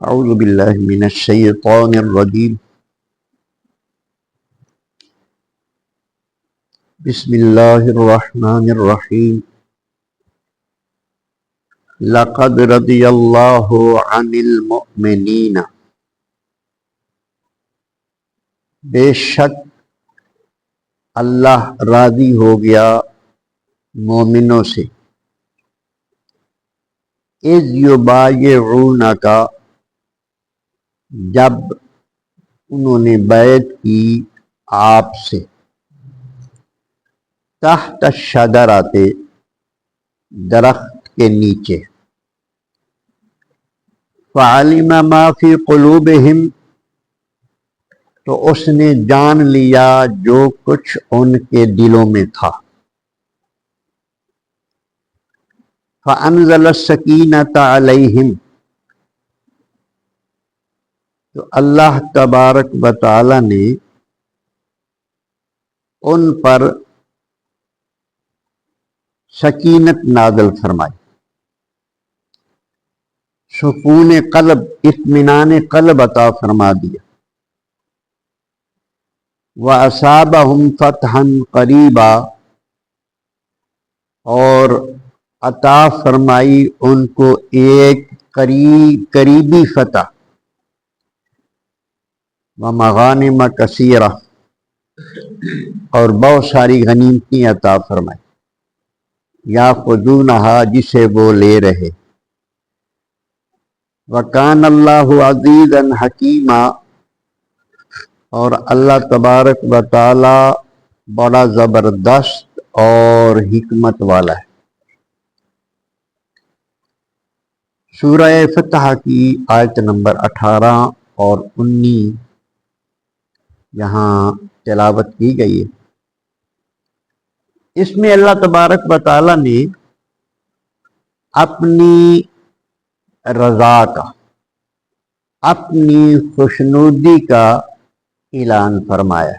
اعوذ باللہ من الشیطان الرجیم بسم اللہ الرحمن الرحیم لقد رضی اللہ عن المؤمنین بے شک اللہ راضی ہو گیا مومنوں سے اذ یبایعونک جب انہوں نے بیعت کی آپ سے تحت الشجرۃ درخت کے نیچے فعلم ما فی قلوبہم تو اس نے جان لیا جو کچھ ان کے دلوں میں تھا فانزل السکینۃ علیہم تو اللہ تبارک و تعالی نے ان پر سکینت نازل فرمائی، سکون قلب، اطمینان قلب عطا فرما دیا۔ وَأَصَابَهُمْ فَتْحًا قَرِيبًا اور عطا فرمائی ان کو ایک قریبی فتح، وَمَغَانِمَ كَثِيرَةً اور بہت ساری غنیمتیں عطا فرمائی، یاخذونها جسے وہ لے رہے۔ وَكَانَ اللَّهُ عَزِيزًا حَكِيمًا اور اللہ تبارک و تعالی بڑا زبردست اور حکمت والا ہے۔ سورہ فتح کی آیت نمبر 18 اور 19 یہاں تلاوت کی گئی ہے۔ اس میں اللہ تبارک و تعالی نے اپنی رضا کا، اپنی خوشنودی کا اعلان فرمایا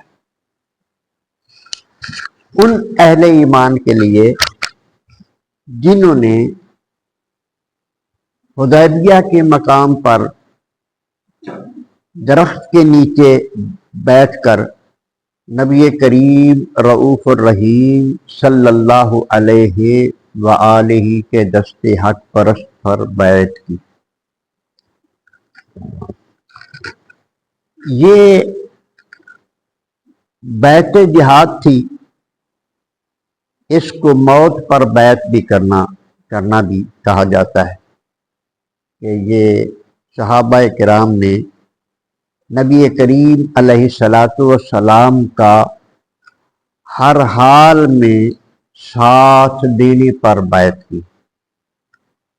ان اہل ایمان کے لیے جنہوں نے حدیبیہ کے مقام پر درخت کے نیچے بیٹھ کر نبی کریم رؤوف الرحیم صلی اللہ علیہ وآلہ کے دست حق پرست پر بیعت کی۔ یہ بیعت جہاد تھی، اس کو موت پر بیعت بھی کرنا بھی کہا جاتا ہے کہ یہ صحابہ کرام نے نبی کریم علیہ الصلاۃ والسلام کا ہر حال میں ساتھ دینے پر بیعت کی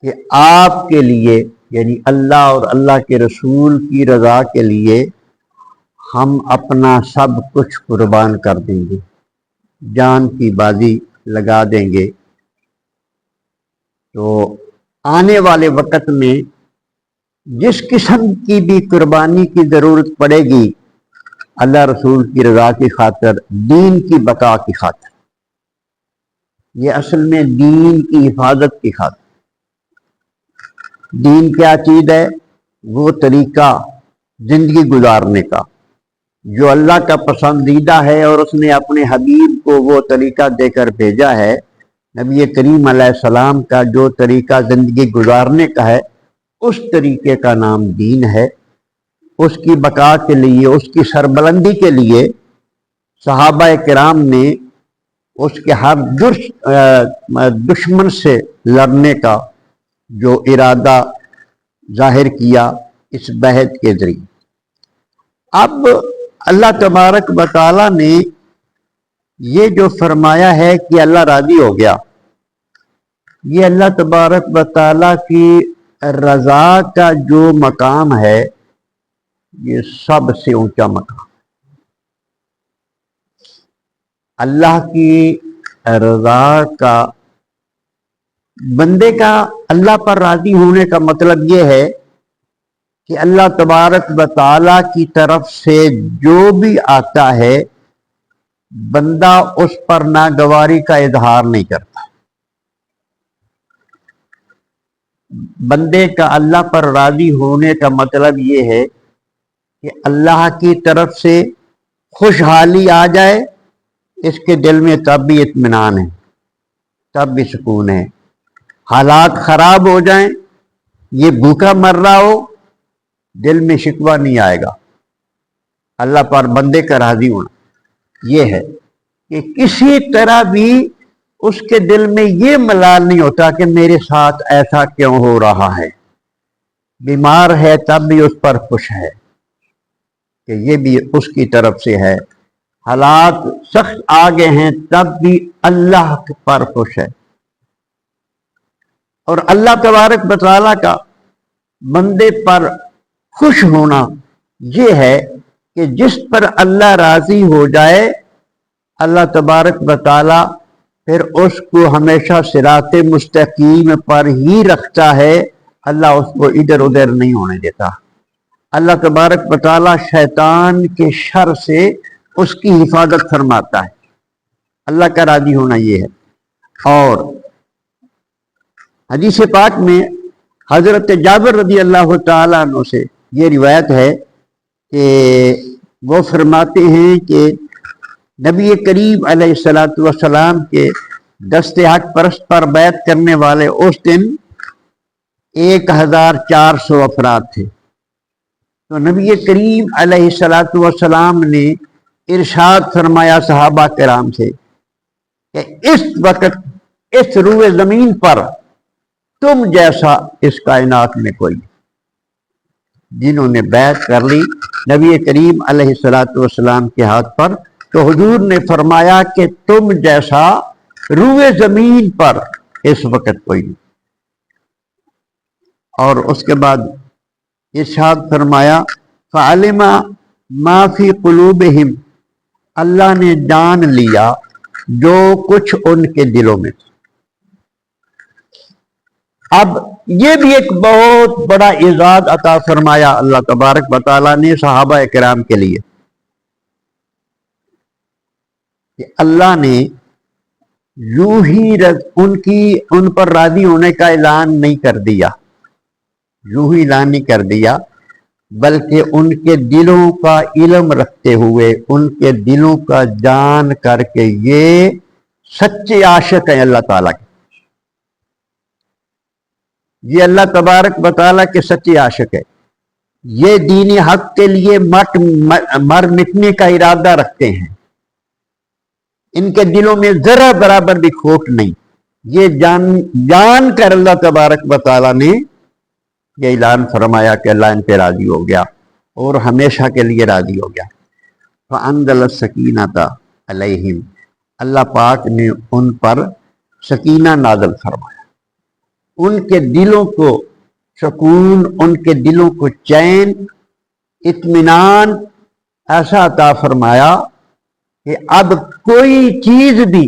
کہ آپ کے لیے، یعنی اللہ اور اللہ کے رسول کی رضا کے لیے ہم اپنا سب کچھ قربان کر دیں گے، جان کی بازی لگا دیں گے۔ تو آنے والے وقت میں جس قسم کی بھی قربانی کی ضرورت پڑے گی اللہ رسول کی رضا کی خاطر، دین کی بقا کی خاطر، یہ اصل میں دین کی حفاظت کی خاطر، دین کیا چیز ہے؟ وہ طریقہ زندگی گزارنے کا جو اللہ کا پسندیدہ ہے، اور اس نے اپنے حبیب کو وہ طریقہ دے کر بھیجا ہے۔ نبی کریم علیہ السلام کا جو طریقہ زندگی گزارنے کا ہے، اس طریقے کا نام دین ہے۔ اس کی بقا کے لیے، اس کی سربلندی کے لیے صحابہ کرام نے اس کے ہر دشمن سے لڑنے کا جو ارادہ ظاہر کیا اس بیعت کے ذریعے۔ اب اللہ تبارک و تعالی نے یہ جو فرمایا ہے کہ اللہ راضی ہو گیا، یہ اللہ تبارک و تعالی کی رضا کا جو مقام ہے یہ سب سے اونچا مقام۔ اللہ کی رضا کا، بندے کا اللہ پر راضی ہونے کا مطلب یہ ہے کہ اللہ تبارک و تعالی کی طرف سے جو بھی آتا ہے بندہ اس پر ناگواری کا اظہار نہیں کرتا، بندے کا اللہ پر راضی ہونے کا مطلب یہ ہے کہ اللہ کی طرف سے خوشحالی آ جائے اس کے دل میں، تب بھی اطمینان ہے، تب بھی سکون ہے۔ حالات خراب ہو جائیں، یہ بھوکا مر رہا ہو، دل میں شکوہ نہیں آئے گا۔ اللہ پر بندے کا راضی ہونا یہ ہے کہ کسی طرح بھی اس کے دل میں یہ ملال نہیں ہوتا کہ میرے ساتھ ایسا کیوں ہو رہا ہے۔ بیمار ہے تب بھی اس پر خوش ہے کہ یہ بھی اس کی طرف سے ہے۔ حالات سخت آگے ہیں تب بھی اللہ پر خوش ہے۔ اور اللہ تبارک و تعالیٰ کا بندے پر خوش ہونا یہ ہے کہ جس پر اللہ راضی ہو جائے، اللہ تبارک و تعالیٰ پھر اس کو ہمیشہ صراط مستقیم پر ہی رکھتا ہے۔ اللہ اس کو ادھر ادھر نہیں ہونے دیتا۔ اللہ تبارک و تعالیٰ شیطان کے شر سے اس کی حفاظت فرماتا ہے۔ اللہ کا راضی ہونا یہ ہے۔ اور حدیث پاک میں حضرت جابر رضی اللہ تعالیٰ عنہ سے یہ روایت ہے کہ وہ فرماتے ہیں کہ نبی کریم علیہ الصلوۃ والسلام کے دست حق پرست پر بیعت کرنے والے اس دن 1400 افراد تھے۔ تو نبی کریم علیہ الصلوۃ والسلام نے ارشاد فرمایا صحابہ کرام سے کہ اس وقت اس روئے زمین پر تم جیسا اس کائنات میں کوئی، جنہوں نے بیعت کر لی نبی کریم علیہ الصلوۃ والسلام کے ہاتھ پر، تو حضور نے فرمایا کہ تم جیسا روئے زمین پر اس وقت کوئی نہیں۔ اور اس کے بعد ارشاد فرمایا فعلم ما فی قلوبہم، اللہ نے جان لیا جو کچھ ان کے دلوں میں تھا۔ اب یہ بھی ایک بہت بڑا اعزاز عطا فرمایا اللہ تبارک و تعالیٰ نے صحابہ کرام کے لیے کہ اللہ نے یوں ہی ان پر راضی ہونے کا اعلان نہیں کر دیا، یوں ہی اعلان نہیں کر دیا، بلکہ ان کے دلوں کا علم رکھتے ہوئے، ان کے دلوں کا جان کر کے یہ سچے عاشق ہیں اللہ تعالیٰ کے، یہ اللہ تبارک و تعالیٰ کے سچے عاشق ہے، یہ دین حق کے لیے مر مٹنے کا ارادہ رکھتے ہیں، ان کے دلوں میں ذرا برابر بھی کھوٹ نہیں۔ یہ جان کر اللہ تبارک و تعالیٰ نے یہ اعلان فرمایا کہ اللہ ان پہ راضی ہو گیا اور ہمیشہ کے لیے راضی ہو گیا۔ فَأَنزَلَ السَّكِينَةَ عَلَيْهِمْ، اللہ پاک نے ان پر سکینہ نازل فرمایا، ان کے دلوں کو سکون، ان کے دلوں کو چین، اطمینان ایسا عطا فرمایا کہ اب کوئی چیز بھی،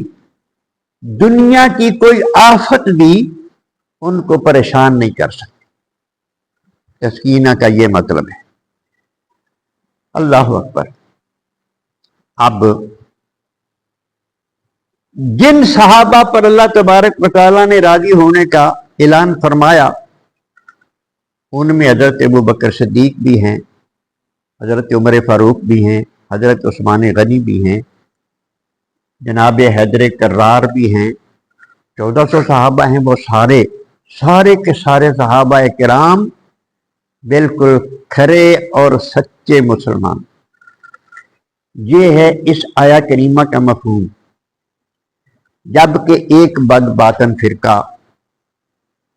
دنیا کی کوئی آفت بھی ان کو پریشان نہیں کر سکتی۔ سکینہ کا یہ مطلب ہے۔ اللہ اکبر۔ اب جن صحابہ پر اللہ تبارک و تعالیٰ نے راضی ہونے کا اعلان فرمایا، ان میں حضرت ابوبکر صدیق بھی ہیں، حضرت عمر فاروق بھی ہیں، حضرت عثمان غنی بھی ہیں، جناب حیدر کرار بھی ہیں، 1400 صحابہ ہیں۔ وہ سارے کے سارے صحابہ کرام بالکل کھرے اور سچے مسلمان۔ یہ ہے اس آیا کریمہ کا مفہوم۔ جبکہ ایک بد باطن فرقہ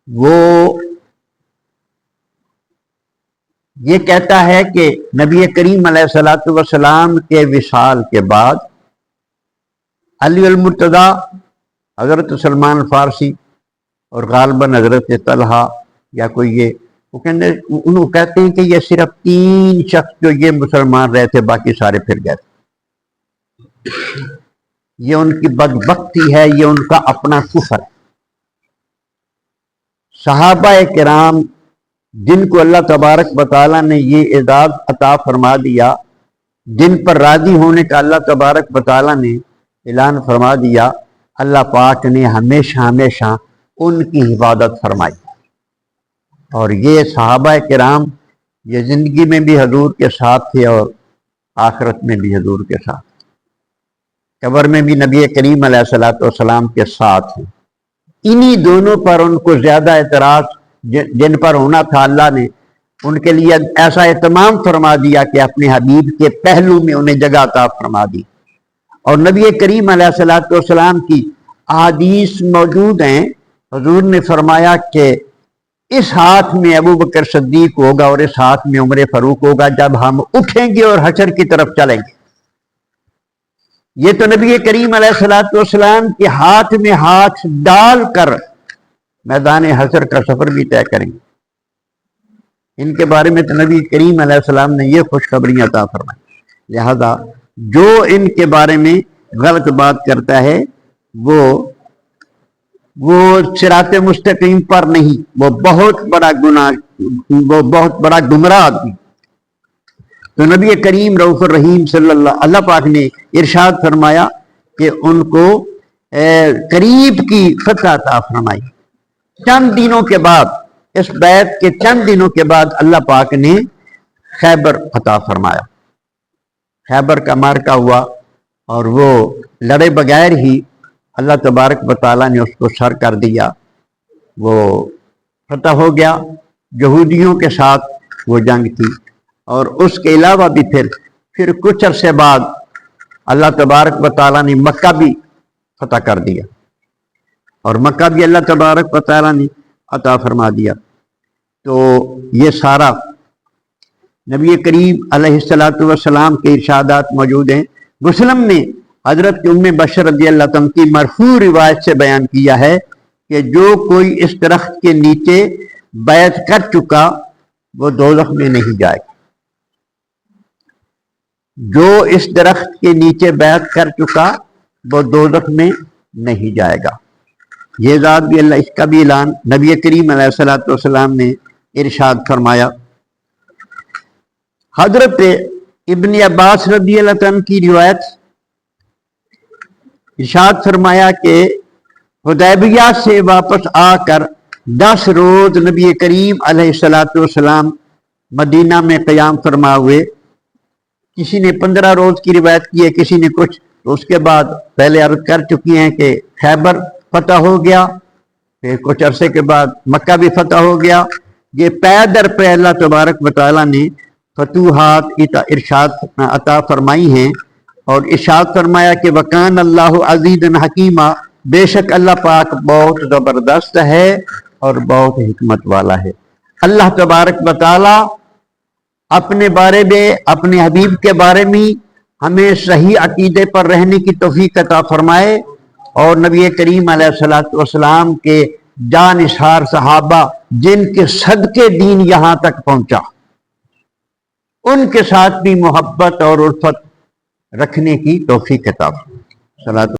وہ یہ کہتا ہے کہ نبی کریم علیہ الصلوۃ والسلام کے وصال کے بعد علی المرتضیٰ، حضرت سلمان فارسی اور غالباً حضرت طلحہ یا کوئی یہ انہوں کہتے ہیں کہ یہ صرف 3 شخص جو یہ مسلمان رہے تھے، باقی سارے پھر گئے تھے۔ یہ ان کی بدبختی ہے، یہ ان کا اپنا کفر ہے۔ صحابہ کرام جن کو اللہ تبارک و تعالیٰ نے یہ اعزاز عطا فرما دیا، جن پر راضی ہونے کا اللہ تبارک و تعالیٰ نے اعلان فرما دیا، اللہ پاک نے ہمیشہ ان کی حفاظت فرمائی۔ اور یہ صحابہ کرام یہ زندگی میں بھی حضور کے ساتھ تھے اور آخرت میں بھی حضور کے ساتھ، قبر میں بھی نبی کریم علیہ الصلوۃ والسلام کے ساتھ ہیں۔ انہی دونوں پر ان کو زیادہ اعتراض جن پر ہونا تھا، اللہ نے ان کے لیے ایسا اہتمام فرما دیا کہ اپنے حبیب کے پہلو میں انہیں جگہ عطا فرما دی۔ اور نبی کریم علیہ الصلوۃ والسلام کی احادیث موجود ہیں، حضور نے فرمایا کہ اس ہاتھ میں ابو بکر صدیق ہوگا اور اس ہاتھ میں عمر فاروق ہوگا جب ہم اٹھیں گے اور حشر کی طرف چلیں گے۔ یہ تو نبی کریم علیہ الصلوۃ والسلام کے ہاتھ میں ہاتھ ڈال کر میدان حشر کا سفر بھی طے کریں گے۔ ان کے بارے میں تو نبی کریم علیہ السلام نے یہ خوشخبری عطا فرمائی، لہذا جو ان کے بارے میں غلط بات کرتا ہے وہ صراط مستقیم پر نہیں، وہ بہت بڑا گناہ، وہ بہت بڑا گمراہ آدمی۔ تو نبی کریم رؤوف الرحیم صلی اللہ پاک نے ارشاد فرمایا کہ ان کو قریب کی فتح عطا فرمائی۔ چند دنوں کے بعد، اس بیعت کے چند دنوں کے بعد اللہ پاک نے خیبر عطا فرمایا۔ خیبر کا معرکہ ہوا اور وہ لڑے بغیر ہی اللہ تبارک و تعالیٰ نے اس کو سر کر دیا، وہ فتح ہو گیا۔ یہودیوں کے ساتھ وہ جنگ تھی، اور اس کے علاوہ بھی پھر کچھ عرصے بعد اللہ تبارک و تعالیٰ نے مکہ بھی فتح کر دیا، اور مکہ بھی اللہ تبارک و تعالیٰ نے عطا فرما دیا۔ تو یہ سارا نبی کریم علیہ الصلوۃ والسلام کے ارشادات موجود ہیں۔ مسلم نے حضرت ام بشر رضی اللہ عنہ کی مرفوع روایت سے بیان کیا ہے کہ جو کوئی اس درخت کے نیچے بیعت کر چکا وہ دوزخ میں نہیں جائے گا۔ جو اس درخت کے نیچے بیعت کر چکا وہ دوزخ میں نہیں جائے گا۔ یہ ذات بھی اللہ، اس کا بھی اعلان نبی کریم علیہ الصلوۃ والسلام نے ارشاد فرمایا۔ حضرت ابن عباس رضی اللہ عنہ کی روایت، ارشاد فرمایا کہ حدیبیہ سے واپس آ کر 10 روز نبی کریم علیہ الصلوۃ والسلام مدینہ میں قیام فرما ہوئے۔ کسی نے 15 روز کی روایت کی ہے، کسی نے کچھ۔ تو اس کے بعد پہلے عرض کر چکی ہیں کہ خیبر فتح ہو گیا، پھر کچھ عرصے کے بعد مکہ بھی فتح ہو گیا۔ یہ پے در پے اللہ تبارک و تعالیٰ نے فتوحات ارشاد عطا فرمائی ہیں، اور ارشاد فرمایا کہ وکان اللہ عزیزا حکیمہ، بے شک اللہ پاک بہت زبردست ہے اور بہت حکمت والا ہے۔ اللہ تبارک و تعالیٰ اپنے بارے میں، اپنے حبیب کے بارے میں ہمیں صحیح عقیدے پر رہنے کی توفیق عطا فرمائے، اور نبی کریم علیہ الصلوۃ والسلام کے جانثار صحابہ جن کے صدقے دین یہاں تک پہنچا، ان کے ساتھ بھی محبت اور الفت رکھنے کی توفیق عطا فرمائے۔